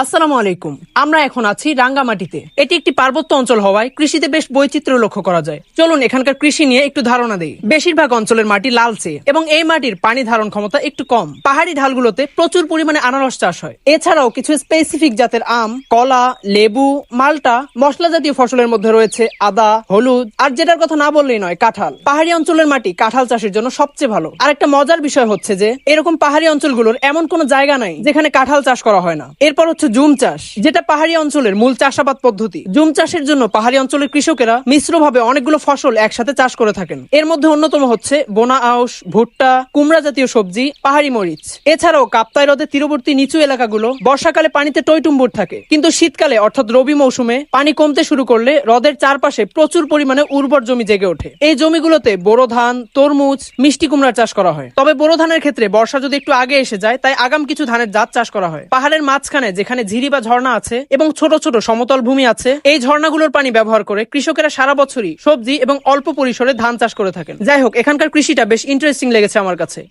আসসালামু আলাইকুম। আমরা এখন আছি রাঙ্গামাটিতে। এটি একটি পার্বত্য অঞ্চল হওয়ায় কৃষিতে বেশ বৈচিত্র্য লক্ষ্য করা যায়। চলুন এখানকার কৃষি নিয়ে একটু ধারণা দেই। বেশিরভাগ অঞ্চলের মাটি লালচে এবং এই মাটির পানি ধারণ ক্ষমতা একটু কম। পাহাড়ি ঢালগুলোতে প্রচুর পরিমাণে আনারস চাষ হয়। এছাড়াও কিছু স্পেসিফিক জাতের আম, কলা, লেবু, মাল্টা, মশলা জাতীয় ফসলের মধ্যে রয়েছে আদা, হলুদ, আর যেটার কথা না বললেই নয়, কাঁঠাল। পাহাড়ি অঞ্চলের মাটি কাঁঠাল চাষের জন্য সবচেয়ে ভালো। আর একটা মজার বিষয় হচ্ছে যে এরকম পাহাড়ি অঞ্চলগুলোর এমন কোনো জায়গা নাই যেখানে কাঁঠাল চাষ করা হয় না। এরপর হচ্ছে জুম চাষ, যেটা পাহাড়ি অঞ্চলের মূল চাষাবাদ পদ্ধতি। জুম চাষের জন্য পাহাড়ি অঞ্চলের কৃষকেরা মিশ্রভাবে অনেকগুলো ফসল একসাথে চাষ করে থাকেন। এর মধ্যে অন্যতম হচ্ছে বোনা আউশ, ভুট্টা, কুমড়া জাতীয় সবজি, পাহাড়ি মরিচ। এছাড়াও কাপ্তাই হ্রদের তীরবর্তী নিচু এলাকাগুলো বর্ষাকালে পানিতে টইটুম্বুর থাকে, কিন্তু শীতকালে অর্থাৎ রবি মৌসুমে পানি কমতে শুরু করলে হ্রদের চারপাশে প্রচুর পরিমাণে উর্বর জমি জেগে ওঠে। এই জমিগুলোতে বোরো ধান, তরমুজ, মিষ্টি কুমড়ার চাষ করা হয়। তবে বোরো ধানের ক্ষেত্রে বর্ষা যদি একটু আগে এসে যায়, তাই আগাম কিছু ধানের জাত চাষ করা হয়। পাহাড়ের মাঝখানে যেখানে ঝিরি বা ঝর্ণা আছে এবং ছোট ছোট সমতল ভূমি আছে, এই ঝর্ণাগুলোর পানি ব্যবহার করে কৃষকেরা সারা বছরই সবজি এবং অল্প পরিসরে ধান চাষ করে থাকেন। যাই হোক, এখানকার কৃষিটা বেশ ইন্টারেস্টিং লেগেছে আমার কাছে।